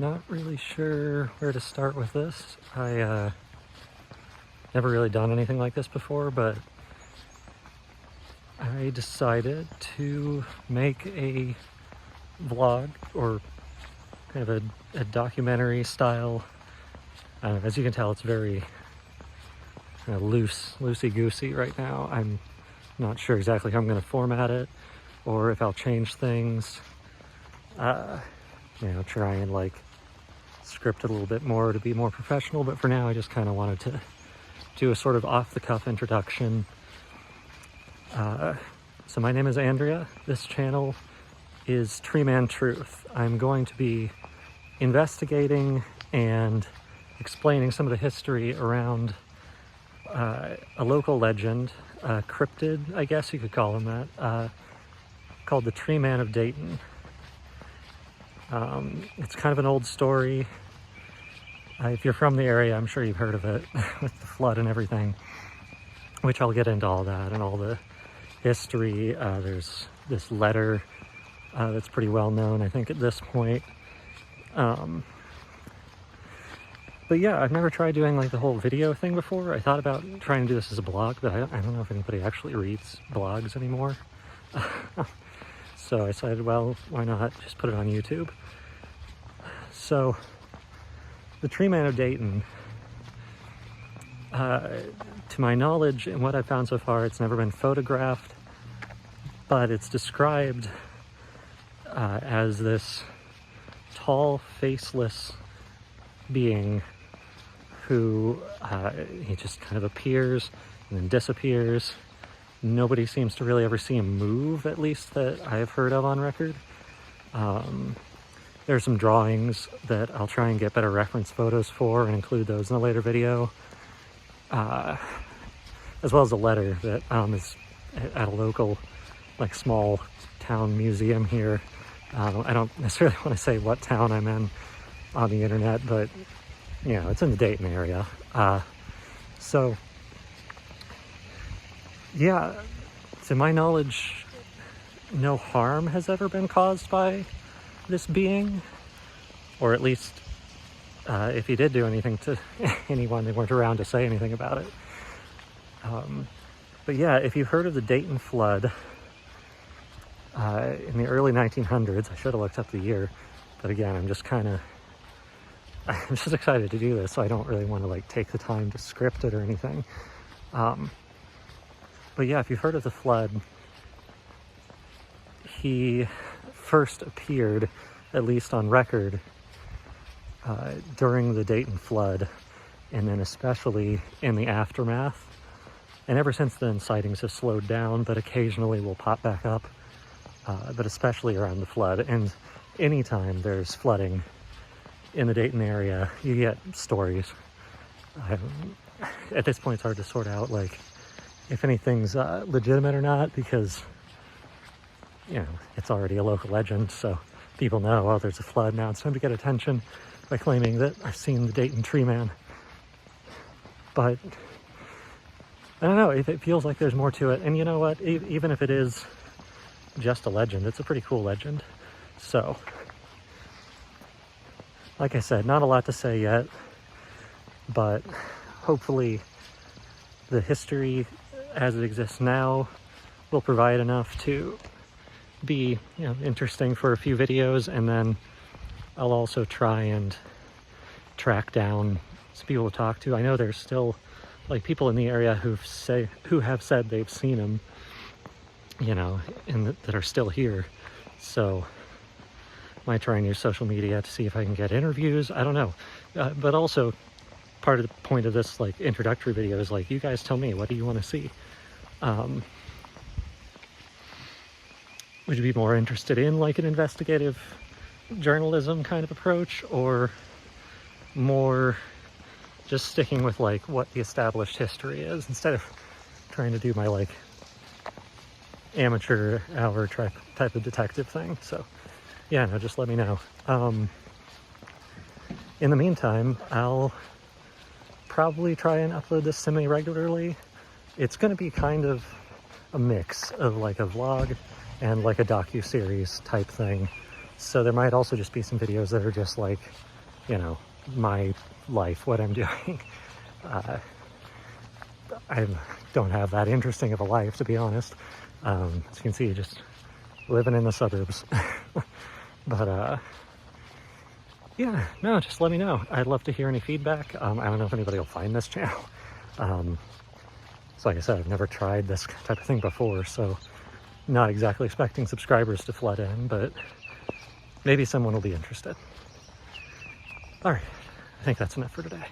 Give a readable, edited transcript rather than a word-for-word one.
Not really sure where to start with this. I never really done anything like this before, but I decided to make a vlog, or kind of a documentary style. As you can tell, it's very loosey-goosey right now. I'm not sure exactly how I'm going to format it, or if I'll change things. Try and like script it a little bit more to be more professional, but for now I just kind of wanted to do a sort of off-the-cuff introduction. So my name is Andrea. This channel is Tree Man Truth. I'm going to be investigating and explaining some of the history around a local legend, a cryptid, I guess you could call him that, called the Tree Man of Dayton. It's kind of an old story. If you're from the area, I'm sure you've heard of it with the flood and everything, which I'll get into all that and all the history. There's this letter that's pretty well known, I think, at this point. But yeah, I've never tried doing like the whole video thing before. I thought about trying to do this as a blog, but I don't know if anybody actually reads blogs anymore. So I decided, well, why not just put it on YouTube? So, the Tree Man of Dayton, to my knowledge and what I've found so far, it's never been photographed, but it's described as this tall, faceless being who he just kind of appears and then disappears. Nobody seems to really ever see him move, at least that I've heard of on record. There's some drawings that I'll try and get better reference photos for and include those in a later video. As well as a letter that is at a local, like, small town museum here. I don't necessarily want to say what town I'm in on the internet, but, you know, it's in the Dayton area. So, yeah, to my knowledge, no harm has ever been caused by this being, or at least if he did do anything to anyone, they weren't around to say anything about it. But yeah, if you've heard of the Dayton flood in the early 1900s, I should have looked up the year, but again, I'm just excited to do this, so I don't really want to like take the time to script it or anything. But yeah, if you've heard of the flood, he first appeared, at least on record, during the Dayton flood, and then especially in the aftermath. And ever since then, sightings have slowed down, but occasionally will pop back up, but especially around the flood. And anytime there's flooding in the Dayton area, you get stories. At this point, it's hard to sort out, like, if anything's legitimate or not, because, you know, it's already a local legend, so people know, oh, there's a flood, now it's time to get attention by claiming that I've seen the Dayton Tree Man. But I don't know, it feels like there's more to it. And you know what, even if it is just a legend, it's a pretty cool legend. So, like I said, not a lot to say yet, but hopefully the history as it exists now will provide enough to be, you know, interesting for a few videos. And then I'll also try and track down some people to talk to. I know there's still like people in the area who have said they've seen him, you know, that are still here. So I might try and use social media to see if I can get interviews. I don't know, but also part of the point of this like introductory video is like, you guys tell me, what do you want to see? Would you be more interested in like an investigative journalism kind of approach, or more just sticking with like what the established history is, instead of trying to do my like amateur hour type of detective thing? So yeah, no, just let me know. In the meantime, I'll probably try and upload this semi-regularly. It's going to be kind of a mix of like a vlog and like a docu-series type thing. So there might also just be some videos that are just like you know, my life, what I'm doing. I don't have that interesting of a life, to be honest. As you can see, just living in the suburbs. But yeah, no, just let me know. I'd love to hear any feedback. I don't know if anybody will find this channel. So like I said, I've never tried this type of thing before, so not exactly expecting subscribers to flood in, but maybe someone will be interested. All right, I think that's enough for today.